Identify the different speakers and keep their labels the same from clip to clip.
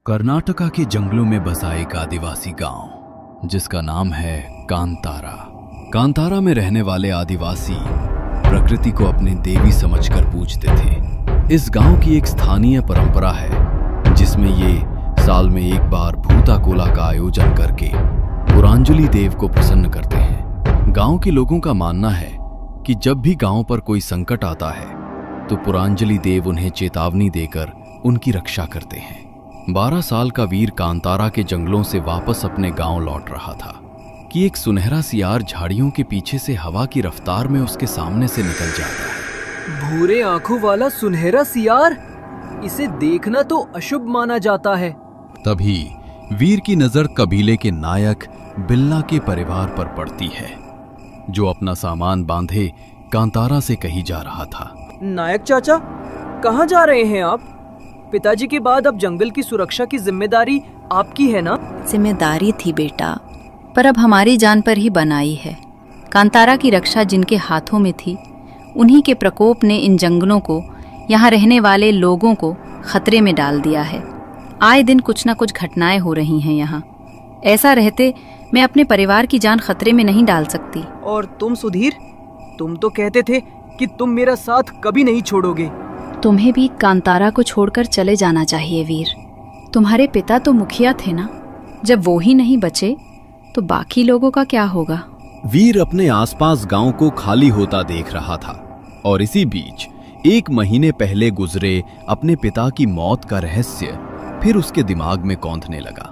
Speaker 1: कर्नाटका के जंगलों में बसा एक आदिवासी गांव जिसका नाम है कांतारा। कांतारा में रहने वाले आदिवासी प्रकृति को अपनी देवी समझकर पूजते थे। इस गांव की एक स्थानीय परंपरा है जिसमें ये साल में एक बार भूता कोला का आयोजन करके पुरांजलि देव को प्रसन्न करते हैं। गांव के लोगों का मानना है कि जब भी गांव पर कोई संकट आता है तो पुरांजलि देव उन्हें चेतावनी देकर उनकी रक्षा करते हैं। 12 साल का वीर कांतारा के जंगलों से वापस अपने गांव लौट रहा था कि एक सुनहरा सियार झाड़ियों के पीछे से हवा की रफ्तार में उसके सामने से निकल जाता है।
Speaker 2: भूरे आंखों वाला सुनहरा सियार, इसे देखना तो अशुभ माना जाता है।
Speaker 1: तभी वीर की नजर कबीले के नायक बिल्ला के परिवार पर पड़ती है जो अपना सामान बांधे कांतारा से कहीं जा रहा था।
Speaker 2: नायक चाचा, कहाँ जा रहे हैं आप? पिताजी के बाद अब जंगल की सुरक्षा की जिम्मेदारी आपकी है ना?
Speaker 3: जिम्मेदारी थी बेटा, पर अब हमारी जान पर ही बनाई है। कांतारा की रक्षा जिनके हाथों में थी, उन्हीं के प्रकोप ने इन जंगलों को, यहाँ रहने वाले लोगों को खतरे में डाल दिया है। आए दिन कुछ न कुछ घटनाएं हो रही हैं यहाँ। ऐसा रहते मैं अपने परिवार की जान खतरे में नहीं डाल सकती।
Speaker 2: और तुम सुधीर, तुम तो कहते थे कि तुम मेरा साथ कभी नहीं छोड़ोगे।
Speaker 3: तुम्हें भी कांतारा को छोड़कर चले जाना चाहिए वीर। तुम्हारे पिता तो मुखिया थे ना, जब वो ही नहीं बचे तो बाकी लोगों का क्या होगा?
Speaker 1: वीर अपने आसपास गांव को खाली होता देख रहा था और इसी बीच 1 महीने पहले गुजरे अपने पिता की मौत का रहस्य फिर उसके दिमाग में कौंधने लगा।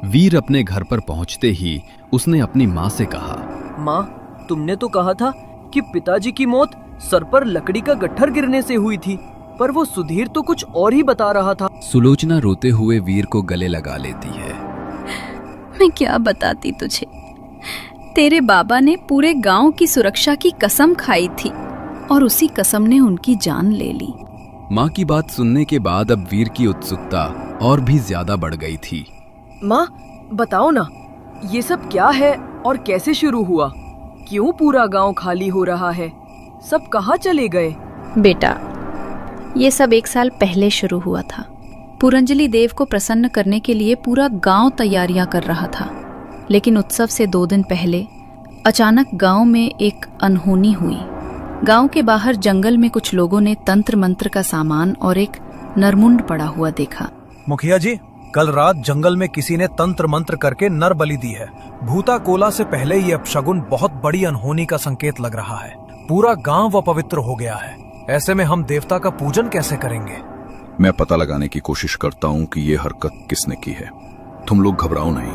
Speaker 1: वीर अपने घर पर पहुंचते ही उसने अपनी माँ से कहा,
Speaker 2: माँ, तुमने तो कहा था कि पिताजी की मौत सर पर लकड़ी का गट्ठर गिरने से हुई थी, पर वो सुधीर तो कुछ और ही बता रहा था।
Speaker 1: सुलोचना रोते हुए वीर को गले लगा लेती है।
Speaker 3: मैं क्या बताती तुझे, तेरे बाबा ने पूरे गांव की सुरक्षा की कसम खाई थी और उसी कसम ने उनकी जान ले ली।
Speaker 1: माँ की बात सुनने के बाद अब वीर की उत्सुकता और भी ज्यादा बढ़ गई थी।
Speaker 2: माँ, बताओ ना, ये सब क्या है और कैसे शुरू हुआ? क्यों पूरा गांव खाली हो रहा है? सब कहाँ चले गए?
Speaker 3: बेटा, ये सब 1 साल पहले शुरू हुआ था। पुरंजलि देव को प्रसन्न करने के लिए पूरा गांव तैयारियां कर रहा था, लेकिन उत्सव से 2 दिन पहले अचानक गांव में एक अनहोनी हुई। गांव के बाहर जंगल में कुछ लोगों ने तंत्र मंत्र का सामान और एक नरमुंड पड़ा हुआ देखा।
Speaker 4: मुखिया जी, कल रात जंगल में किसी ने तंत्र मंत्र करके नर बलि दी है। भूता कोला से पहले ये अपशगुन बहुत बड़ी अनहोनी का संकेत लग रहा है। पूरा गांव अपवित्र हो गया है। ऐसे में हम देवता का पूजन कैसे करेंगे?
Speaker 5: मैं पता लगाने की कोशिश करता हूँ कि ये हरकत किसने की है। तुम लोग घबराओ नहीं,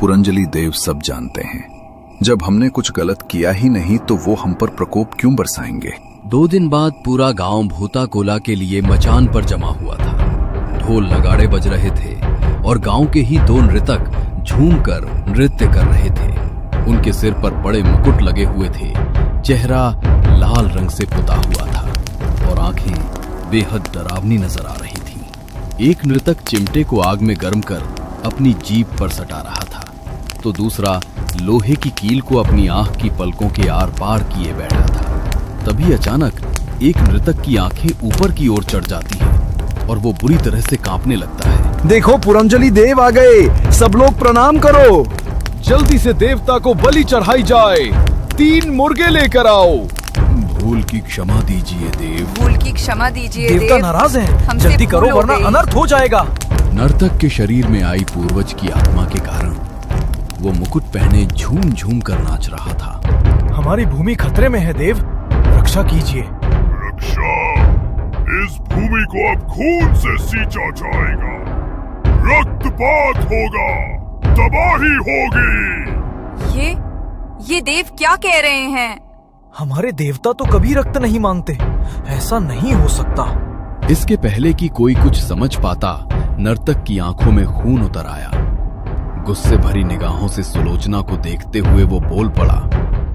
Speaker 5: पुरंजलि देव सब जानते हैं। जब हमने कुछ गलत किया ही नहीं तो वो हम पर प्रकोप क्यों बरसाएंगे?
Speaker 1: 2 दिन बाद पूरा गांव भूता कोला के लिए मचान पर जमा हुआ था। ढोल नगाड़े बज रहे थे और गांव के ही 2 नृतक झूमकर नृत्य कर रहे थे। उनके सिर पर बड़े मुकुट लगे हुए थे, चेहरा लाल रंग से पुता हुआ था और आंखें बेहद डरावनी नजर आ रही थीं। एक नृतक चिमटे को आग में गर्म कर अपनी जीभ पर सटा रहा था तो दूसरा लोहे की कील को अपनी आंख की पलकों के आर पार किए बैठा था। तभी अचानक एक नृतक की आंखें ऊपर की ओर चढ़ जाती हैं और वो बुरी तरह से कांपने लगता है।
Speaker 6: देखो, पुरंजलि देव आ गए, सब लोग प्रणाम करो।
Speaker 7: जल्दी से देवता को बलि चढ़ाई जाए। 3 मुर्गे लेकर आओ।
Speaker 1: भूल की क्षमा दीजिए देव।
Speaker 8: भूल की क्षमा दीजिए देव।
Speaker 4: देवता नाराज हैं, जल्दी करो वरना अनर्थ हो जाएगा।
Speaker 1: नर्तक के शरीर में आई पूर्वज की आत्मा के कारण वो मुकुट पहने झूम झूम कर नाच रहा था।
Speaker 4: हमारी भूमि खतरे में है देव, रक्षा कीजिए।
Speaker 9: रक्षा? इस भूमि को अब खून से सींचा जाएगा, रक्तपात होगा, तबाही होगी।
Speaker 8: ये देव क्या कह रहे हैं?
Speaker 4: हमारे देवता तो कभी रक्त नहीं मांगते, ऐसा नहीं हो सकता।
Speaker 1: इसके पहले कि कोई कुछ समझ पाता, नर्तक की आंखों में खून उतर आया। गुस्से भरी निगाहों से सुलोचना को देखते हुए वो बोल पड़ा,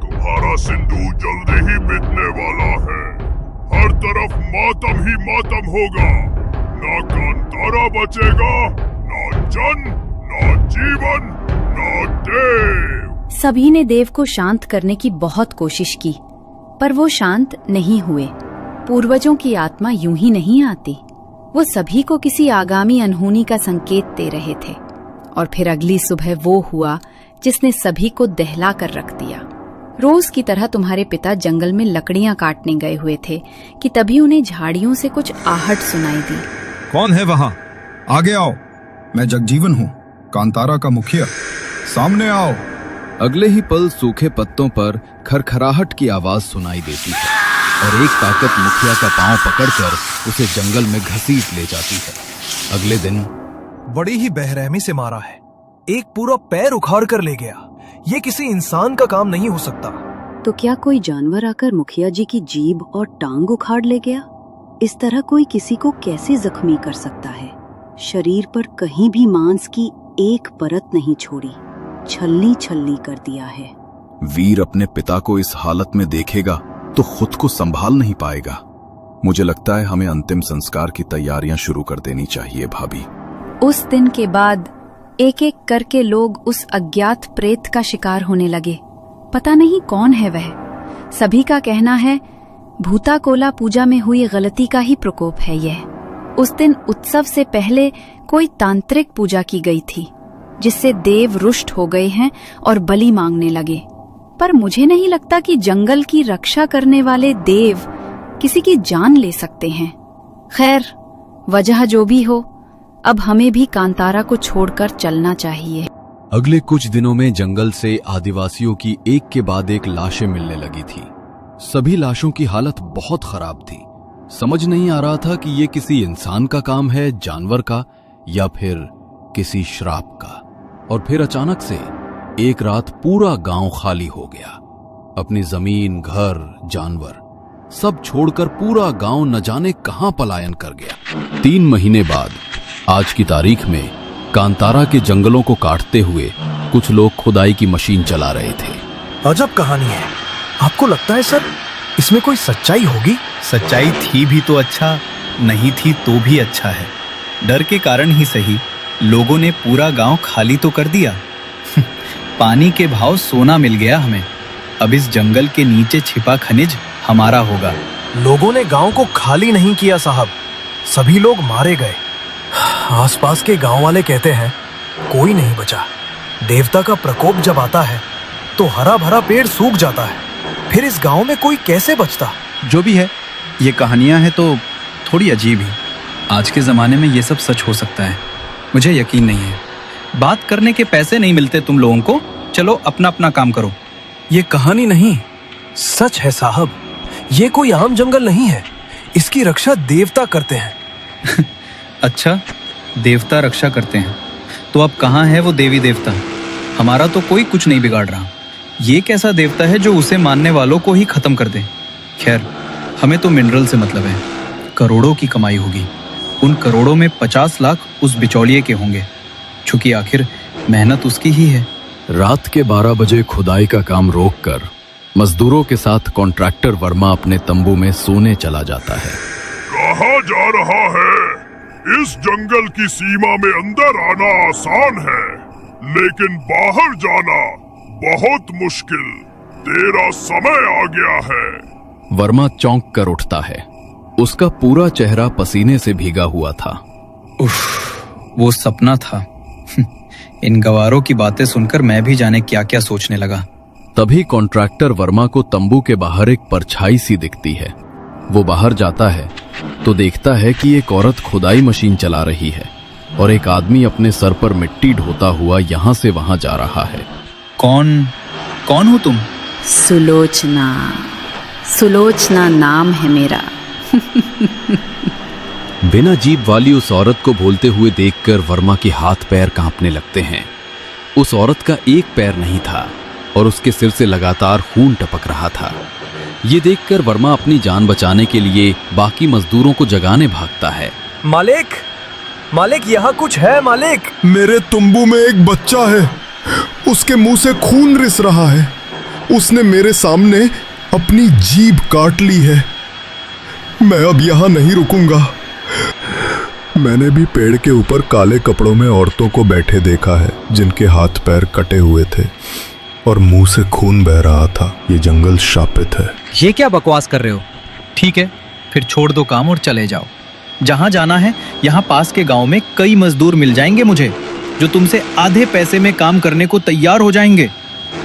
Speaker 9: तुम्हारा सिंदूर जल्दी ही मिटने वाला है। हर तरफ मातम ही मातम होगा। ना कांतारा बचेगा, ना जन, ना जीवन, ना देव।
Speaker 3: सभी ने देव को शांत करने की बहुत कोशिश की, पर वो शांत नहीं हुए। पूर्वजों की आत्मा यूं ही नहीं आती। वो सभी को किसी आगामी अनहोनी का संकेत दे रहे थे। और फिर अगली सुबह वो हुआ जिसने सभी को दहला कर रख दिया। रोज की तरह तुम्हारे पिता जंगल में लकड़ियां काटने गए हुए थे कि तभी उन्हें झाड़ियों से कुछ आहट सुनाई दी।
Speaker 10: कौन है वहां? आगे आओ। मैं जगजीवन हूँ, कांतारा का मुखिया। सामने आओ।
Speaker 1: अगले ही पल सूखे पत्तों पर खरखराहट की आवाज सुनाई देती है और एक ताकत मुखिया का पांव पकड़कर उसे जंगल में घसीट ले जाती है। अगले दिन
Speaker 4: बड़ी ही बेरहमी से मारा है, एक पूरा पैर उखाड़ कर ले गया। ये किसी इंसान का काम नहीं हो सकता।
Speaker 11: तो क्या कोई जानवर आकर मुखिया जी की जीभ और टांग उखाड़ ले गया? इस तरह कोई किसी को कैसे जख्मी कर सकता है? शरीर पर कहीं भी मांस की एक परत नहीं छोड़ी, छलनी छलनी कर दिया है।
Speaker 5: वीर अपने पिता को इस हालत में देखेगा तो खुद को संभाल नहीं पाएगा। मुझे लगता है हमें अंतिम संस्कार की तैयारियां शुरू कर देनी चाहिए भाभी।
Speaker 3: उस दिन के बाद एक एक करके लोग उस अज्ञात प्रेत का शिकार होने लगे। पता नहीं कौन है वह। सभी का कहना है भूताकोला पूजा में हुई गलती का ही प्रकोप है यह। उस दिन उत्सव से पहले कोई तांत्रिक पूजा की गई थी जिससे देव रुष्ट हो गए हैं और बलि मांगने लगे। पर मुझे नहीं लगता कि जंगल की रक्षा करने वाले देव किसी की जान ले सकते हैं। खैर, वजह जो भी हो, अब हमें भी कांतारा को छोड़कर चलना चाहिए।
Speaker 1: अगले कुछ दिनों में जंगल से आदिवासियों की एक के बाद एक लाशें मिलने लगी थी। सभी लाशों की हालत बहुत खराब थी। समझ नहीं आ रहा था कि ये किसी इंसान का काम है, जानवर का, या फिर किसी श्राप का। और फिर अचानक से एक रात पूरा गांव खाली हो गया। अपनी जमीन, घर, जानवर सब छोड़कर पूरा गांव न जाने कहां पलायन कर गया। 3 महीने बाद आज की तारीख में कांतारा के जंगलों को काटते हुए कुछ लोग खुदाई की मशीन चला रहे थे।
Speaker 4: अजब कहानी है। आपको लगता है सर इसमें कोई सच्चाई होगी?
Speaker 12: सच्चाई थी भी तो अच्छा, नहीं थी तो भी अच्छा है। डर के कारण ही सही लोगों ने पूरा गांव खाली तो कर दिया। पानी के भाव सोना मिल गया हमें। अब इस जंगल के नीचे छिपा खनिज हमारा होगा।
Speaker 4: लोगों ने गांव को खाली नहीं किया साहब, सभी लोग मारे गए। आसपास के गांव वाले कहते हैं कोई नहीं बचा। देवता का प्रकोप जब आता है तो हरा भरा पेड़ सूख जाता है, फिर इस गांव में कोई कैसे बचता?
Speaker 12: जो भी है, ये कहानियां हैं तो थोड़ी अजीब ही। आज के ज़माने में ये सब सच हो सकता है, मुझे यकीन नहीं है। बात करने के पैसे नहीं मिलते तुम लोगों को, चलो अपना अपना काम करो।
Speaker 4: ये कहानी नहीं, सच है साहब। ये कोई आम जंगल नहीं है, इसकी रक्षा देवता करते हैं।
Speaker 12: अच्छा, देवता रक्षा करते हैं तो अब कहाँ है वो देवी देवता? हमारा तो कोई कुछ नहीं बिगाड़ रहा। ये कैसा देवता है जो उसे मानने वालों को ही खत्म कर दे? खैर, हमें तो मिनरल से मतलब है। करोड़ों की कमाई होगी। उन करोड़ों में 50 लाख उस बिचौलिए के होंगे, चूंकि आखिर मेहनत उसकी ही है।
Speaker 1: रात के 12 बजे खुदाई का काम रोककर मजदूरों के साथ कॉन्ट्रैक्टर वर्मा अपने तंबू में सोने चला जाता है।
Speaker 9: कहाँ जा रहा है? इस जंगल की सीमा में अंदर आना आसान है, लेकिन बाहर जाना बहुत मुश्किल। तेरा समय आ गया है।
Speaker 1: वर्मा चौंक कर उठता है। उसका पूरा चेहरा पसीने से भीगा हुआ था।
Speaker 12: उफ, वो सपना था। इन गवारों की बातें सुनकर मैं भी जाने क्या क्या सोचने लगा।
Speaker 1: तभी कॉन्ट्रैक्टर वर्मा को तंबू के बाहर एक परछाई सी दिखती है। वो बाहर जाता है तो देखता है कि एक औरत खुदाई मशीन चला रही है और एक आदमी अपने सर पर मिट्टी ढोता हुआ यहाँ से वहां जा रहा है।
Speaker 12: कौन हो तुम?
Speaker 3: सुलोचना। सुलोचना नाम है मेरा।
Speaker 1: बिना जीभ वाली उस औरत को बोलते हुए देखकर वर्मा के हाथ पैर कांपने लगते हैं। उस औरत का एक पैर नहीं था और उसके सिर से लगातार खून टपक रहा था। ये देखकर वर्मा अपनी जान बचाने के लिए बाकी मजदूरों को जगाने भागता है।
Speaker 4: मालिक, मालिक यहाँ कुछ है मालिक।
Speaker 7: मेरे तंबू में एक बच्चा है, उसके मुंह से खून रिस रहा है। उसने मेरे सामने अपनी जीभ काट ली है। मैं अब यहाँ नहीं रुकूंगा। मैंने भी पेड़ के ऊपर काले कपड़ों में औरतों को बैठे देखा है, जिनके हाथ पैर कटे हुए थे और मुंह से खून बह रहा था। ये जंगल शापित है।
Speaker 12: ये क्या बकवास कर रहे हो? ठीक है, फिर छोड़ दो काम और चले जाओ। जहां जाना है यहाँ पास के गांव में कई मजदूर मिल जाएंगे मुझे, जो तुमसे आधे पैसे में काम करने को तैयार हो जाएंगे।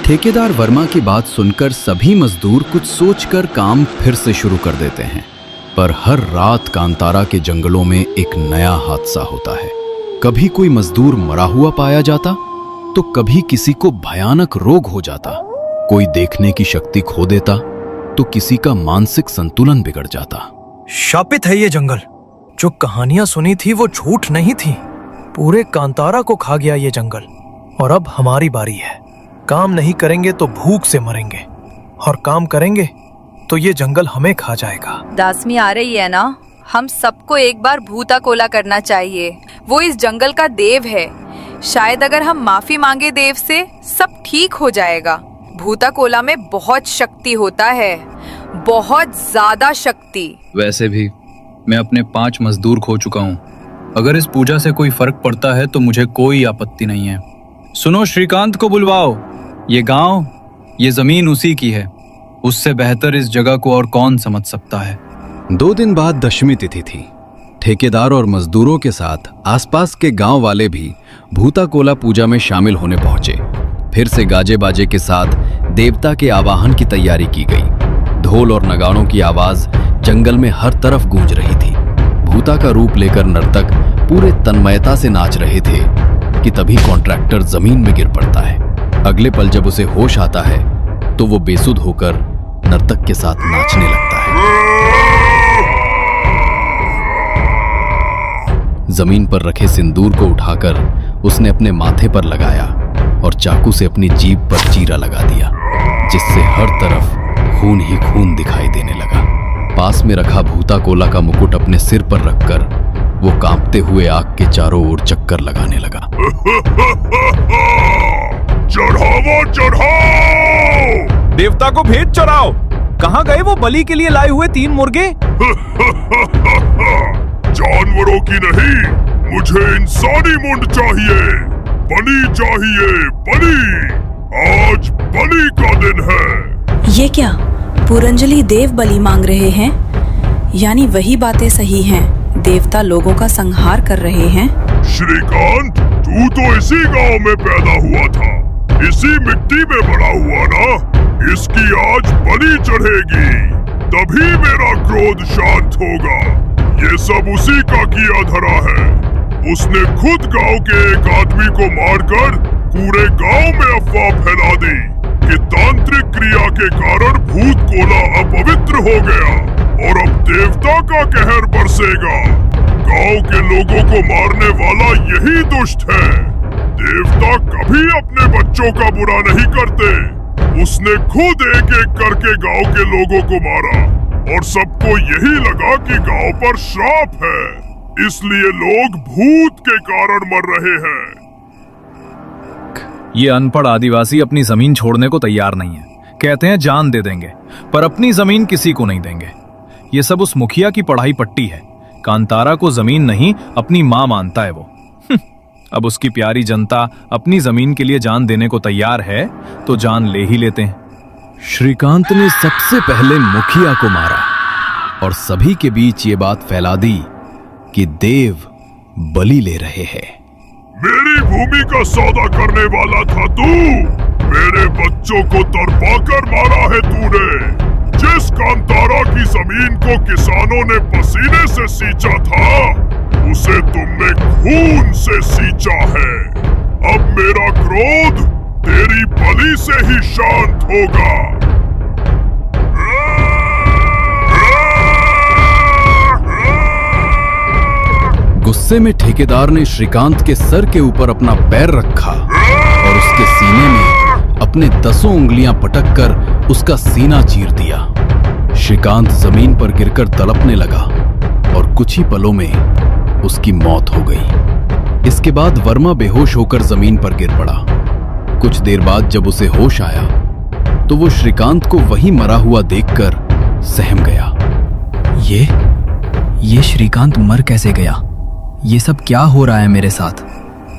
Speaker 1: ठेकेदार वर्मा की बात सुनकर सभी मजदूर कुछ सोचकर काम फिर से शुरू कर देते हैं। पर हर रात कांतारा के जंगलों में एक नया हादसा होता है। कभी कोई मजदूर मरा हुआ पाया जाता, तो कभी किसी को भयानक रोग हो जाता। कोई देखने की शक्ति खो देता, तो किसी का मानसिक संतुलन बिगड़ जाता।
Speaker 4: शापित है ये जंगल। जो कहानियां सुनी थी वो झूठ नहीं थी। पूरे कांतारा को खा गया ये जंगल। और अब हमारी बारी है। काम नहीं करेंगे तो भूख से मरेंगे, और काम करेंगे तो ये जंगल हमें खा जाएगा।
Speaker 8: दासमी आ रही है ना, हम सबको एक बार भूता कोला करना चाहिए। वो इस जंगल का देव है। शायद अगर हम माफी मांगे देव से, सब ठीक हो जाएगा। भूता कोला में बहुत शक्ति होता है, बहुत ज्यादा शक्ति।
Speaker 12: वैसे भी मैं अपने 5 मजदूर खो चुका हूँ। अगर इस पूजा से कोई फर्क पड़ता है तो मुझे कोई आपत्ति नहीं है। सुनो, श्रीकांत को बुलवाओ। ये गांव, ये जमीन उसी की है। उससे बेहतर इस जगह को और कौन समझ सकता है।
Speaker 1: 2 दिन बाद दशमी तिथि थी। ठेकेदार और मजदूरों के साथ आसपास के गांव वाले भी भूता कोला पूजा में शामिल होने पहुंचे। फिर से गाजे बाजे के साथ देवता के आवाहन की तैयारी की गई। ढोल और नगाड़ों की आवाज जंगल में हर तरफ गूंज रही थी। भूता का रूप लेकर नर्तक पूरे तन्मयता से नाच रहे थे कि तभी कॉन्ट्रैक्टर जमीन में गिर पड़ता है। अगले पल जब उसे होश आता है तो वो बेसुध होकर नर्तक के साथ नाचने लगता है। जमीन पर रखे सिंदूर को उठाकर उसने अपने माथे पर लगाया और चाकू से अपनी जीभ पर चीरा लगा दिया, जिससे हर तरफ खून ही खून दिखाई देने लगा। पास में रखा भूता कोला का मुकुट अपने सिर पर रखकर वो कांपते हुए आग के चारों ओर चक्कर लगाने लगा।
Speaker 9: चढ़ावा चढ़ाओ!
Speaker 4: देवता को भेद चढ़ाओ। कहाँ गए वो बलि के लिए लाए हुए 3 मुर्गे?
Speaker 9: जानवरों की नहीं, मुझे इंसानी मुंड चाहिए। बलि चाहिए, बलि। आज बलि का दिन है।
Speaker 13: ये क्या, पुरंजलि देव बलि मांग रहे हैं? यानी वही बातें सही हैं, देवता लोगों का संहार कर रहे हैं।
Speaker 9: श्रीकांत, तू तो इसी गांव में पैदा हुआ था, इसी मिट्टी में बड़ा हुआ ना। इसकी आज बलि चढ़ेगी, तभी मेरा क्रोध शांत होगा। ये सब उसी का किया धरा है। उसने खुद गांव के एक आदमी को मारकर पूरे गांव में अफवाह फैला दी कि तांत्रिक क्रिया के कारण भूत कोला अपवित्र हो गया और अब देवता का कहर बरसेगा। गांव के लोगों को मारने वाला यही दुष्ट है। देवता कभी अपने बच्चों का बुरा नहीं करते। उसने खुद एक एक करके गांव के लोगों को मारा और सबको यही लगा कि गांव पर श्राप है, इसलिए लोग भूत के कारण मर रहे हैं।
Speaker 4: ये अनपढ़ आदिवासी अपनी जमीन छोड़ने को तैयार नहीं है। कहते हैं जान दे देंगे, पर अपनी जमीन किसी को नहीं देंगे। ये सब उस मुखिया की पढ़ाई पट्टी है। कांतारा को जमीन नहीं, अपनी माँ मानता है वो। अब उसकी प्यारी जनता अपनी जमीन के लिए जान देने को तैयार है तो जान ले ही लेते हैं।
Speaker 1: श्रीकांत ने सबसे पहले मुखिया को मारा और सभी के बीच ये बात फैला दी कि देव बलि ले रहे हैं।
Speaker 9: मेरी भूमि का सौदा करने वाला था तू। मेरे बच्चों को तरपाकर मारा है तूने। जिस कांतारा की जमीन को किसानों ने पसीने से सींचा था, उसे तुमने खून से सींचा है। अब मेरा क्रोध तेरी बलि से ही शांत होगा।
Speaker 1: गुस्से में ठेकेदार ने श्रीकांत के सर के ऊपर अपना पैर रखा और उसके सीने में अपने 10 उंगलियां पटककर उसका सीना चीर दिया। श्रीकांत जमीन पर गिरकर तड़पने लगा और कुछ ही पलों में उसकी मौत हो गई। इसके बाद वर्मा बेहोश होकर जमीन पर गिर पड़ा। कुछ देर बाद जब उसे होश आया तो वो श्रीकांत को वहीं मरा हुआ देखकर सहम गया।
Speaker 14: ये श्रीकांत मर कैसे गया? ये सब क्या हो रहा है मेरे साथ?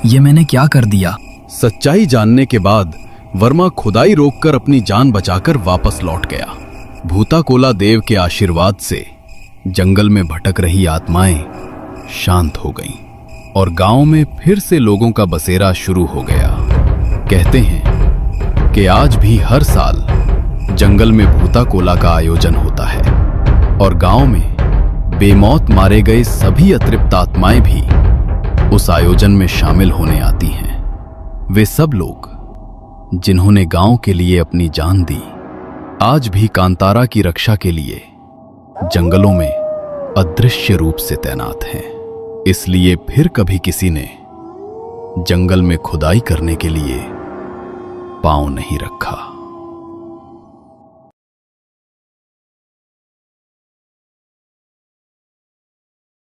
Speaker 14: ये मैंने क्या कर दिया?
Speaker 1: सच्चाई जानने के बाद वर्मा खुदाई रोककर अपनी जान बचाकर वापस लौट गया। भूता कोला देव के आशीर्वाद से जंगल में भटक रही आत्माएं शांत हो गईं और गांव में फिर से लोगों का बसेरा शुरू हो गया। कहते हैं कि आज भी हर साल जंगल में भूता कोला का आयोजन होता है और गांव में बेमौत मारे गए सभी अतृप्त आत्माएं भी उस आयोजन में शामिल होने आती हैं। वे सब लोग जिन्होंने गांव के लिए अपनी जान दी, आज भी कांतारा की रक्षा के लिए जंगलों में अदृश्य रूप से तैनात हैं। इसलिए फिर कभी किसी ने जंगल में खुदाई करने के लिए पांव नहीं रखा।